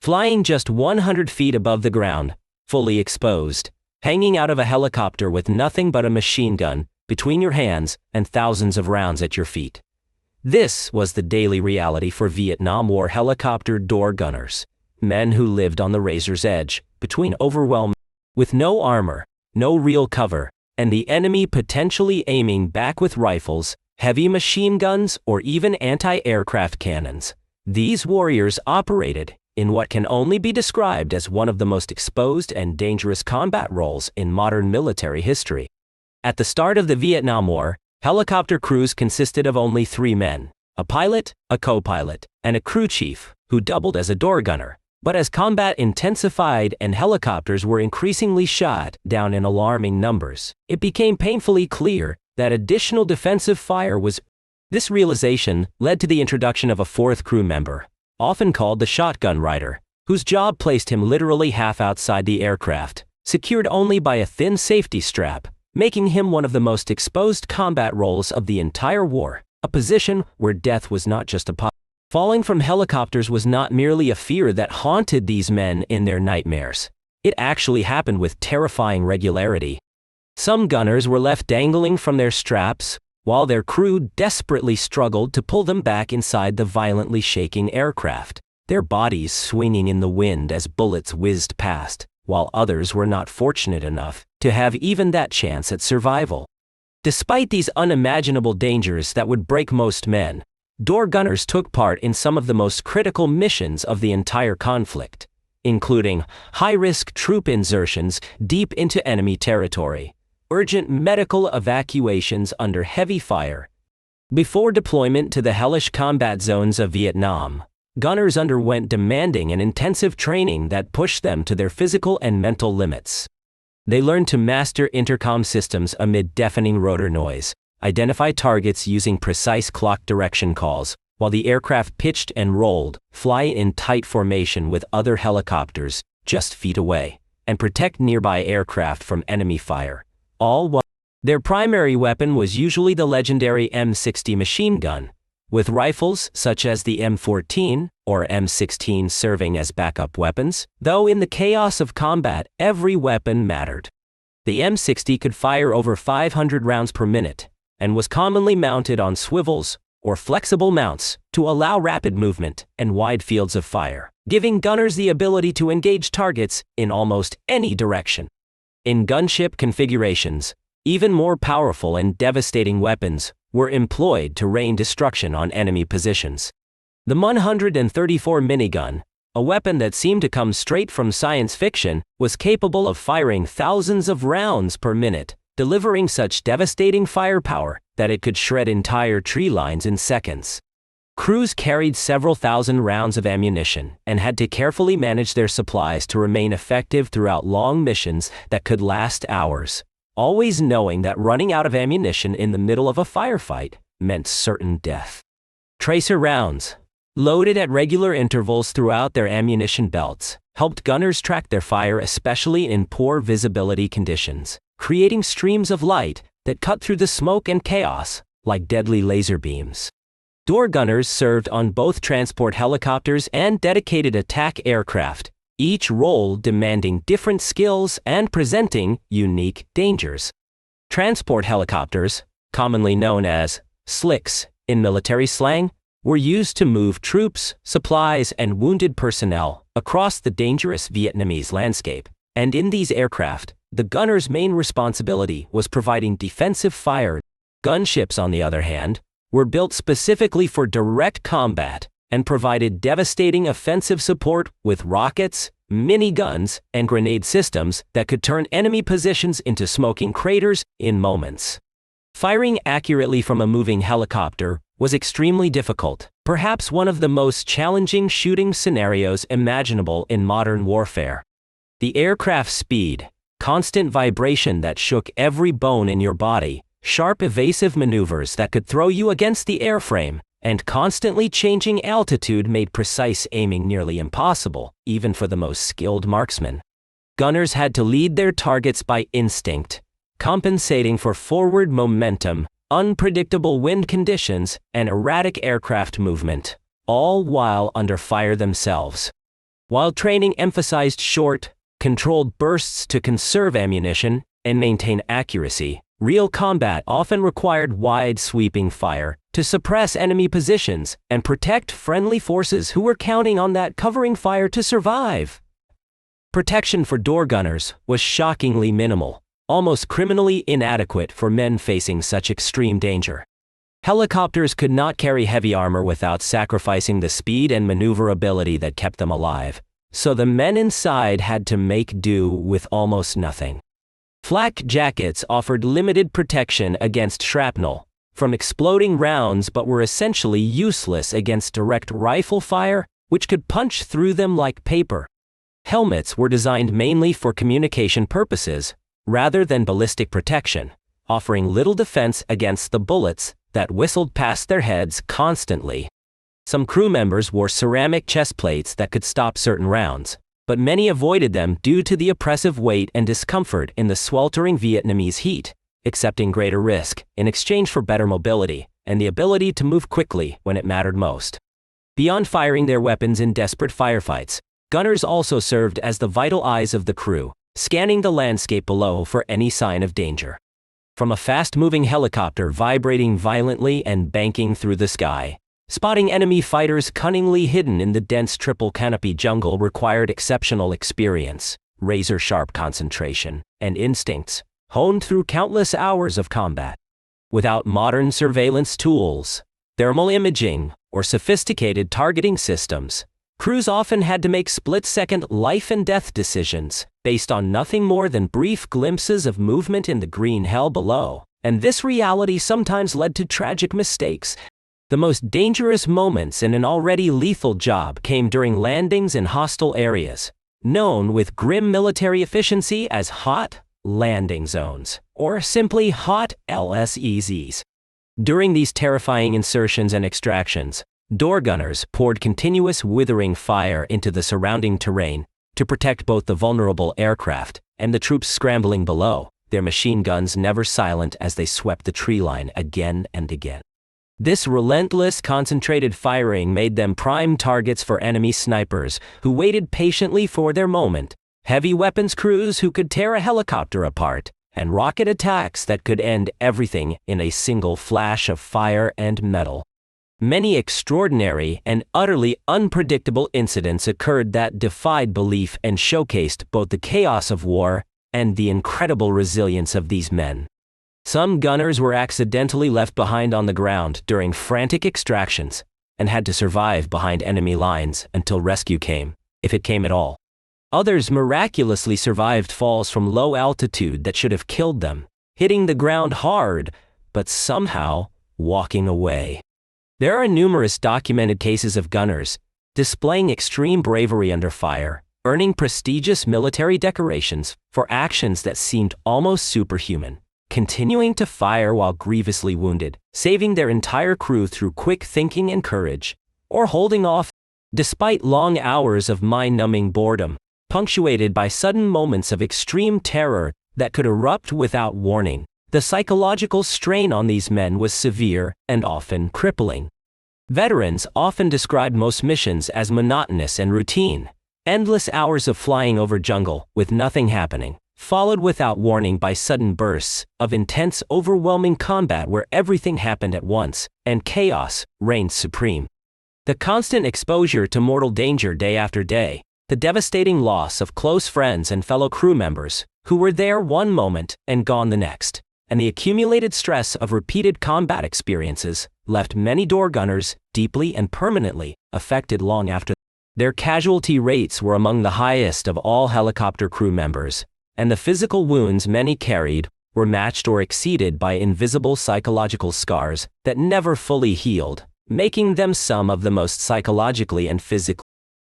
Flying just 100 feet above the ground, fully exposed, hanging out of a helicopter with nothing but a machine gun between your hands and thousands of rounds at your feet. This was the daily reality for Vietnam War helicopter door gunners, men who lived on the razor's edge, between overwhelm, with no armor, no real cover, and the enemy potentially aiming back with rifles, heavy machine guns, or even anti-aircraft cannons. These warriors operated in what can only be described as one of the most exposed and dangerous combat roles in modern military history. At the start of the Vietnam War, helicopter crews consisted of only 3 men, a pilot, a co-pilot, and a crew chief, who doubled as a door gunner. But as combat intensified and helicopters were increasingly shot down in alarming numbers, it became painfully clear that additional defensive fire was. This realization led to the introduction of a 4th crew member, often called the shotgun rider, whose job placed him literally half outside the aircraft, secured only by a thin safety strap, making him one of the most exposed combat roles of the entire war, a position where death was not just a possibility. Falling from helicopters was not merely a fear that haunted these men in their nightmares. It actually happened with terrifying regularity. Some gunners were left dangling from their straps, while their crew desperately struggled to pull them back inside the violently shaking aircraft, their bodies swinging in the wind as bullets whizzed past, while others were not fortunate enough to have even that chance at survival. Despite these unimaginable dangers that would break most men, door gunners took part in some of the most critical missions of the entire conflict, including high-risk troop insertions deep into enemy territory, urgent medical evacuations under heavy fire. Before deployment to the hellish combat zones of Vietnam, gunners underwent demanding and intensive training that pushed them to their physical and mental limits. They learned to master intercom systems amid deafening rotor noise, identify targets using precise clock direction calls, while the aircraft pitched and rolled, fly in tight formation with other helicopters just feet away, and protect nearby aircraft from enemy fire. All while their primary weapon was usually the legendary M60 machine gun, with rifles such as the M14 or M16 serving as backup weapons, though in the chaos of combat, every weapon mattered. The M60 could fire over 500 rounds per minute, and was commonly mounted on swivels or flexible mounts to allow rapid movement and wide fields of fire, giving gunners the ability to engage targets in almost any direction. In gunship configurations, even more powerful and devastating weapons were employed to rain destruction on enemy positions. The M134 Minigun, a weapon that seemed to come straight from science fiction, was capable of firing thousands of rounds per minute, delivering such devastating firepower that it could shred entire tree lines in seconds. Crews carried several thousand rounds of ammunition and had to carefully manage their supplies to remain effective throughout long missions that could last hours, always knowing that running out of ammunition in the middle of a firefight meant certain death. Tracer rounds, loaded at regular intervals throughout their ammunition belts, helped gunners track their fire, especially in poor visibility conditions, creating streams of light that cut through the smoke and chaos like deadly laser beams. Door gunners served on both transport helicopters and dedicated attack aircraft, each role demanding different skills and presenting unique dangers. Transport helicopters, commonly known as slicks in military slang, were used to move troops, supplies, and wounded personnel across the dangerous Vietnamese landscape, and in these aircraft, the gunner's main responsibility was providing defensive fire. Gunships, on the other hand, were built specifically for direct combat and provided devastating offensive support with rockets, miniguns, and grenade systems that could turn enemy positions into smoking craters in moments. Firing accurately from a moving helicopter was extremely difficult, perhaps one of the most challenging shooting scenarios imaginable in modern warfare. The aircraft's speed, constant vibration that shook every bone in your body, sharp evasive maneuvers that could throw you against the airframe, and constantly changing altitude made precise aiming nearly impossible, even for the most skilled marksmen. Gunners had to lead their targets by instinct, compensating for forward momentum, unpredictable wind conditions, and erratic aircraft movement, all while under fire themselves. While training emphasized short, controlled bursts to conserve ammunition and maintain accuracy, real combat often required wide sweeping fire to suppress enemy positions and protect friendly forces who were counting on that covering fire to survive. Protection for door gunners was shockingly minimal, almost criminally inadequate for men facing such extreme danger. Helicopters could not carry heavy armor without sacrificing the speed and maneuverability that kept them alive, so the men inside had to make do with almost nothing. Flak jackets offered limited protection against shrapnel from exploding rounds but were essentially useless against direct rifle fire, which could punch through them like paper. Helmets were designed mainly for communication purposes, rather than ballistic protection, offering little defense against the bullets that whistled past their heads constantly. Some crew members wore ceramic chest plates that could stop certain rounds, but many avoided them due to the oppressive weight and discomfort in the sweltering Vietnamese heat, accepting greater risk in exchange for better mobility and the ability to move quickly when it mattered most. Beyond firing their weapons in desperate firefights, gunners also served as the vital eyes of the crew, scanning the landscape below for any sign of danger. From a fast-moving helicopter vibrating violently and banking through the sky, spotting enemy fighters cunningly hidden in the dense triple canopy jungle required exceptional experience, razor-sharp concentration, and instincts, honed through countless hours of combat. Without modern surveillance tools, thermal imaging, or sophisticated targeting systems, crews often had to make split-second life-and-death decisions based on nothing more than brief glimpses of movement in the green hell below, and this reality sometimes led to tragic mistakes. The most dangerous moments in an already lethal job came during landings in hostile areas, known with grim military efficiency as hot landing zones, or simply hot LSEZs. During these terrifying insertions and extractions, door gunners poured continuous withering fire into the surrounding terrain to protect both the vulnerable aircraft and the troops scrambling below, their machine guns never silent as they swept the tree line again and again. This relentless, concentrated firing made them prime targets for enemy snipers who waited patiently for their moment, heavy weapons crews who could tear a helicopter apart, and rocket attacks that could end everything in a single flash of fire and metal. Many extraordinary and utterly unpredictable incidents occurred that defied belief and showcased both the chaos of war and the incredible resilience of these men. Some gunners were accidentally left behind on the ground during frantic extractions and had to survive behind enemy lines until rescue came, if it came at all. Others miraculously survived falls from low altitude that should have killed them, hitting the ground hard, but somehow walking away. There are numerous documented cases of gunners displaying extreme bravery under fire, earning prestigious military decorations for actions that seemed almost superhuman, continuing to fire while grievously wounded, saving their entire crew through quick thinking and courage, or holding off despite long hours of mind-numbing boredom, punctuated by sudden moments of extreme terror that could erupt without warning. The psychological strain on these men was severe and often crippling. Veterans often described most missions as monotonous and routine, endless hours of flying over jungle with nothing happening, followed without warning by sudden bursts of intense, overwhelming combat where everything happened at once, and chaos reigned supreme. The constant exposure to mortal danger day after day, the devastating loss of close friends and fellow crew members who were there one moment and gone the next, and the accumulated stress of repeated combat experiences left many door gunners deeply and permanently affected long after. Their casualty rates were among the highest of all helicopter crew members, and the physical wounds many carried were matched or exceeded by invisible psychological scars that never fully healed, making them some of the most psychologically and physically